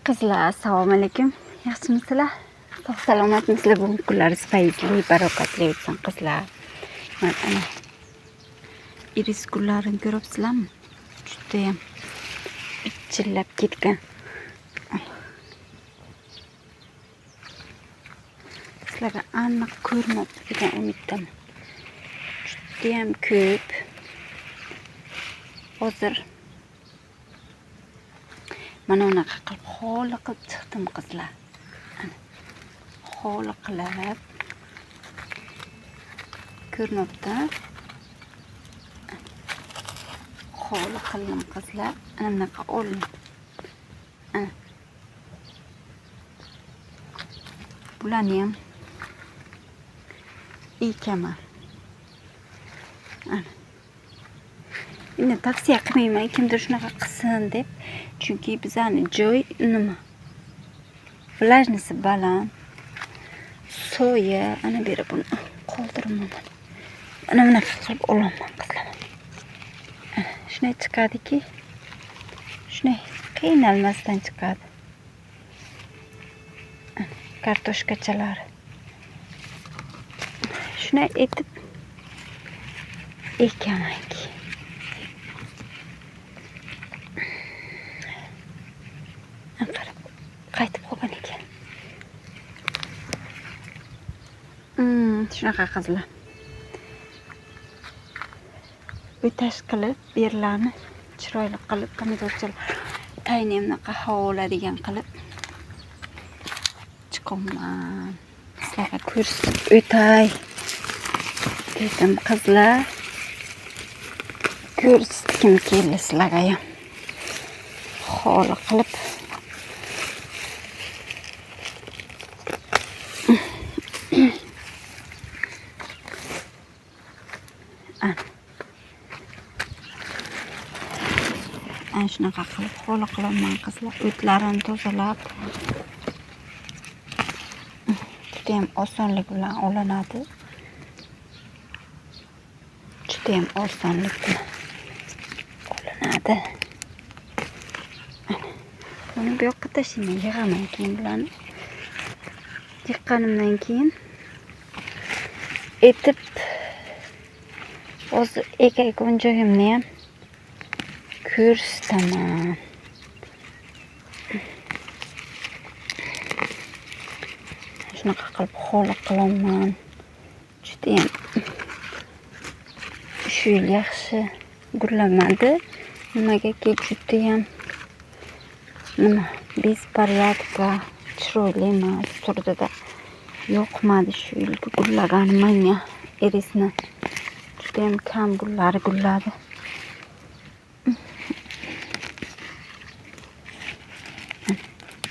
Qizlar, assalomu alaykum. Yaxshimisizlar? Sog' salomatmisizlar? Bugun kunlaringiz fayzli, baroqatli o'tsin qizlar. Mana iris gullarini ko'ryapsizlarmi? Juda ham pichillab ketgan. Sizlarga aniq ko'rmoqda degan umiddaman. Juda ham ko'p. Hozir mana unaqa qilib xoli qilib chiqdim qizlar. Xoli qilib ko'rmoqda. Xoli qildim qizlar. Ana bunaqa oling. Bularni ham ekaman. Endi tavsiya qilmayman kimdir shunaqa qilsin deb, chunki bizani joy nima? Vlajnisi baland. Soya, ana beri buni qoldirmayman. Mana bunaqa qilib olaman qizlar. Shunday chiqadiki, shunday qiynalmasdan chiqadi. Kartoshkachalari. Shunday etib ekamanki. Qaytib qolgan ekan. Shunaqa qizlar. O'tash qilib, berlarni chiroyli qilib, pomidorchalar tayini ham bunaqa havo oladigan qilib chiqaman. Sizlarga ko'rsatib o'tay dedim qizlar. Ko'rsatgim keldi sizlarga ham. Xoli qilib shunaqa qilib xoli qilaman qizlar. O'tlarini tozalab juda ham osonlik bilan olinadi. Juda ham osonlik bilan olinadi. Buni bu yoqqa tashlayman, yig'aman keyin bularni. Yiqqanimdan keyin etib hozir ekayotgan joyimni ham ko'rsataman. Shunaqa qilib xoli qilaman. Juda ham shu yil yaxshi gullamadi. Nimagaki juda ham besporядка, chiroyli emas turdida. Yoqmadi shu yilgi gullagani menga. Irisni juda ham kam gullari gulladi.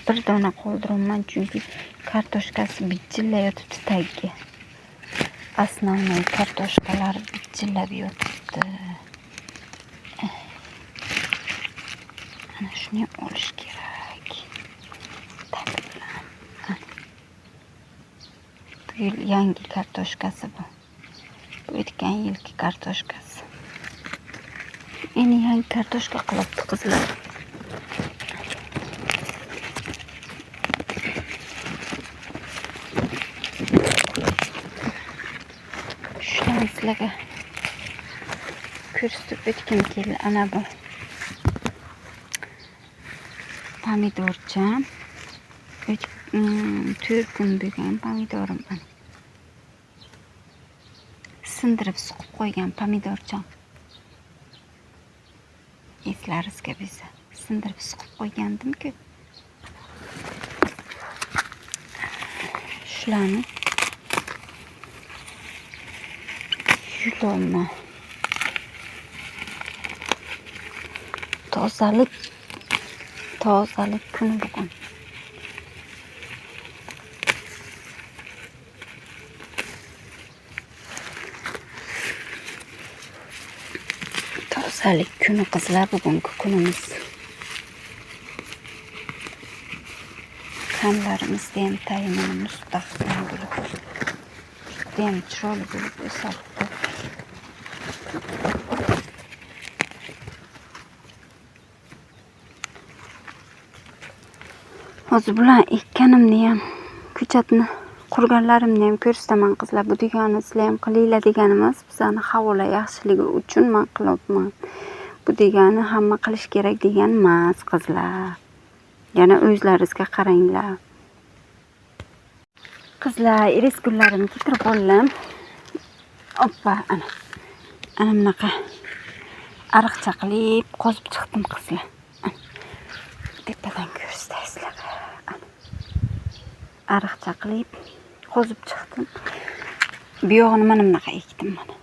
Bir dona qoldiraman chunki kartoshkasi bichillab yotibdi tagiga. Основной kartoshkalar bichillab yotibdi. Ana shuni olish kerak. Tag bilan. Bu yil yangi kartoshkasi bu. O'tgan yilgi kartoshkasi. Endi yangi kartoshka qilibdi qizlar. Sizlarga ko'rsatib o'tgim keldi. Ana bu pomidorcham. 4 kun bo'lgan pomidorim. Sindirib suqib qo'ygan pomidorcham. Eslaringizga bo'lsa, sindirib suqib qo'ygandim-ku. Shularni yulama. Tozalik kuni bugun. Tozalik kuni qizlar, bugungi kunimiz. Qanlarimizda ham tayinli mustahkam bo'lib, juda ham chiroyli bo'lib o'sadi. Hozir bilan ekkanimni ham, ko'chatni qurganlarimni ham ko'rsataman qizlar. Bu degani sizlar ham qilinglar degani emas, bizani havola yaxshiligi uchun men qilyapman. Bu degani hamma qilish kerak degani emas qizlar. Yana o'zlaringizga qaranglar. Qizlar, iris gullarimni keltirib oldim. Oppa, ana. Ana bunaqa ariqcha qilib qozib chiqdim qizlar. Tepadan ko'rsataysizlar. Ariqcha qilib qozib chiqdim. Bu yog'ini mana bunaqa ekdim mana.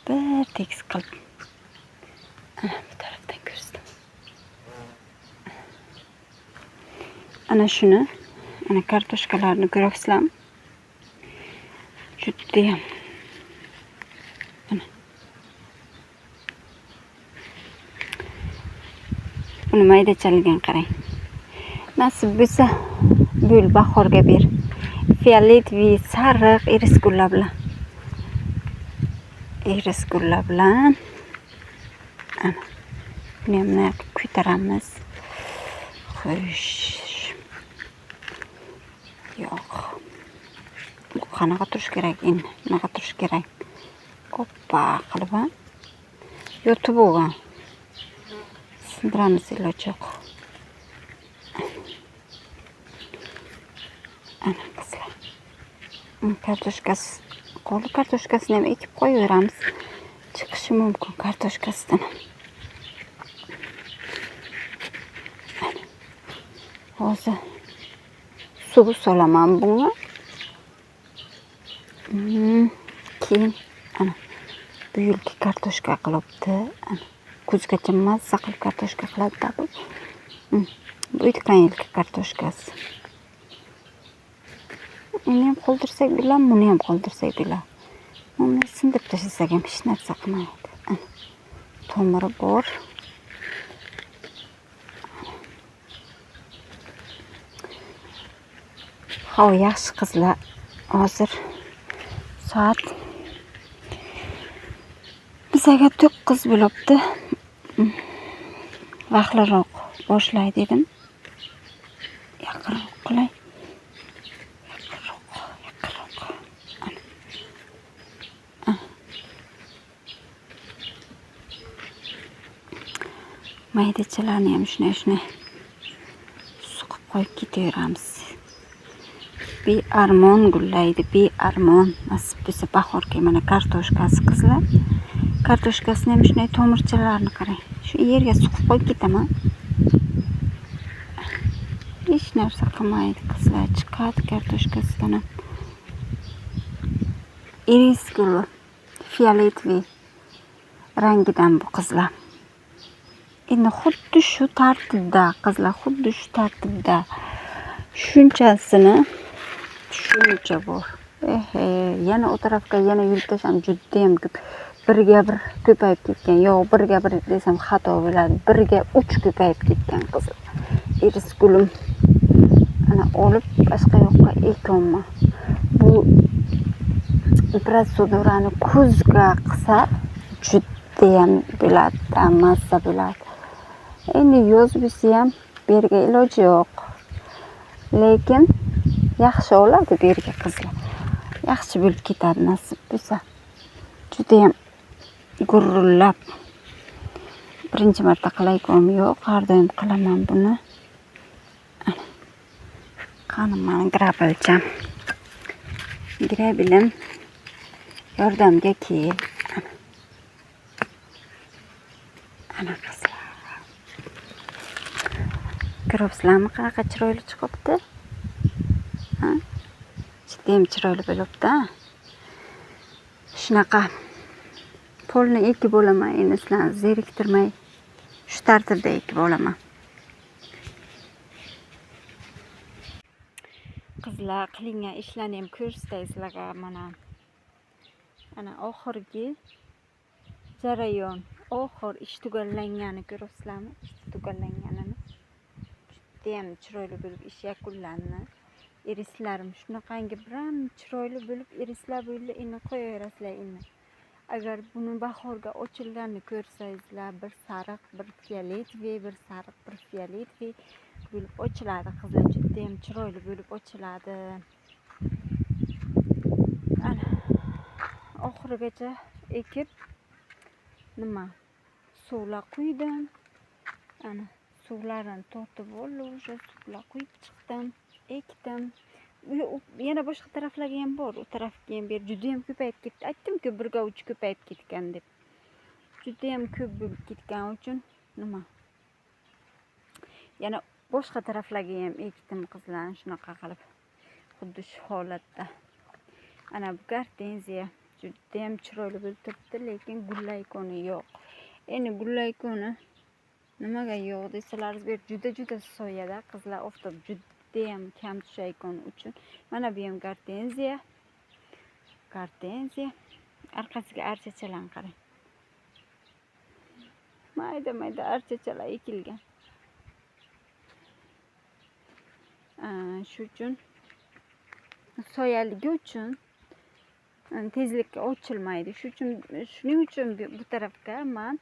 Bir tekis qilib. Ana bu tarafdan ko'rsataman. Ana shuni, ana kartoshkalarni ko'ryapsizlarmi? Judayam. Ana. Buni maydachalgan qarang. Nasib bo'lsa, bul bahorga ber. Fiolet va sariq iris gullar bilan. Iris gullar bilan. Ana. Buni ham ko'taramiz. Xo'sh. Yo'q. Bu qanaqa turish kerak endi? Bunaqa turish kerak. Oppa qilib ham. Yotib bo'lgan. Sindiramiz iloji yo'q. Ana qizlar. Kartoshkasi, qo'li kartoshkasini ham ekib qo'yaveramiz. Chiqishi mumkin kartoshkasidan. Hozir suv solaman bunga. Keyin ana bu yilgi kartoshka qilibdi. Ana kuzgacha mazza qilib kartoshka qiladi bu. Bu o'tgan yilgi kartoshkasi. Uni ham qoldirsak bo'ladi, buni ham qoldirsak bo'ladi. Uni sindirib tashlasak ham hech narsa qilmaydi. Tomiri bor. Havo yaxshi qizlar. Hozir soat bizaga 9 bo'libdi. Vaqtliroq boshlay dedim. Yaqinroq qilay. Yaqinroq. Maydachalarni ham shunday suqib qo'yib ketaveramiz. Bearmon gullaydi, bearmon. Nasib bo'lsa bahorga mana kartoshkasi qizlar. Kartoshkasini ham shunday tomirchalarini qarang. Shu yerga suqib qo'yib ketaman. Hech narsa qilmaydi qizlar. Chiqadi kartoshkasidan ham. Iris guli, fioletli rangidan bu qizlar. Endi xuddi shu tartibda qizlar, xuddi shu tartibda shunchasini shuncha bor. Yana o tarafga yana yurib tasham juda ham ko'p. Birga bir ko'payib ketgan. Yo'q, birga bir desam xato bo'ladi. Birga 3 ko'payib ketgan qizlar. Iris gulim ana olib boshqa yoqqa ekonman. Bu procedurani kuzga qilsa juda ham bo'ladi, mazza bo'ladi. Endi yoz bo'lsa ham berga iloji yo'q. Lekin yaxshi oladi berga qizlar. Yaxshi bo'lib ketadi nasib bo'lsa. Juda ham gurullab. Birinchi marta qilaykom yo'q, har doim qilaman buni. Qani men grabilcham. Grabilim yordamga kel. Ana qizlar. Ko'ryapsizlarmi qanaqa chiroyli chiqibdi? Juda ham chiroyli bo'libdi. Shunaqa polni ekib olaman, endi sizlarni zeriktirmay shu tartibda ekib olaman. Qizlar, qilingan ishlarni ham ko'rsatay sizlarga mana. Ana oxirgi jarayon, oxir ish tugallangani ko'ryapsizlarmi? Ish tugallanganini. Juda ham chiroyli bo'lib ish yakunlandi. Irislarim shunaqangi biram chiroyli bo'lib irislar bo'ldi, endi qo'yaverasizlar endi. Agar buni bahorga ochilganini ko'rsangizlar, bir sariq, bir fioletviy, bir sariq, bir fioletviy bo'lib ochiladi qizlar. Juda ham chiroyli bo'lib ochiladi. Ana oxirigacha ekib suvlar quydim. Ana suvlarini tortib oldi, o'sha suvlar quyib chiqdim, ekdim. Yana boshqa taraflarga ham bor, u tarafga ham ber. Juda ham ko'payib ketdi. Aytdim-ku, birga uch ko'payib ketgan deb. Juda ham ko'p bo'lib ketgani uchun yana boshqa taraflarga ham ekdim qizlar, shunaqa qilib. Xuddi shu holatda. Ana bu gortenziya juda ham chiroyli bo'lib turibdi, lekin gullaykoni yo'q. Endi gullaykoni nimaga yo'q desalaringiz, bu juda soyada qizlar, oftob juda ham kam tushaykoni uchun. Mana bu ham gortenziya. Arkasiga archachalarni qarang. Mayda archachalar ekilgan. Shu uchun soyaligi uchun tezlikka ochilmaydi. Shuning uchun bu tarafga men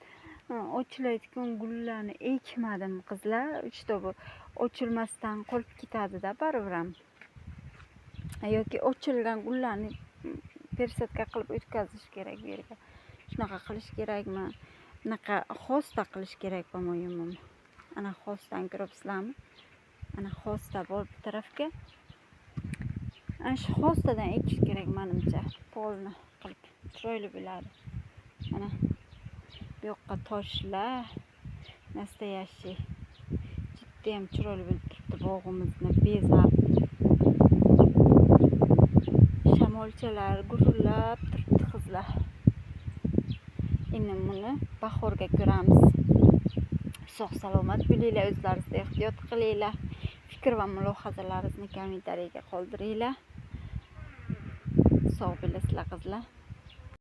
ochilayotgan gullarni ekmadim qizlar. Bu ochilmasdan qolib ketadi-da baribir ham. Yoki ochilgan gullarni persatka qilib o'tkazish kerak bu yerga. Shunaqa qilish kerakmi? Bunaqa xosta qilish kerak bo'lmaymi? Ana xostani ko'ryapsizlarmi? Ana xosta bor bu tarafga. Ana shu xostadan ekish kerak menimcha. Polni qilib chiroyli bo'ladi. Ana bu yoqqa toshlar, nastoyashi. Juda ham chiroyli bo'lib turibdi bog'imizni bezab. Shamolchalar gurillab turibdi qizlar. Endi buni bahorga ko'ramiz. Sog' salomat bo'linglar, o'zlaringizni ehtiyot qilinglar. Fikr va mulohazalaringizni kommentariyaga qoldiringlar. Sog' bo'lasizlar qizlar.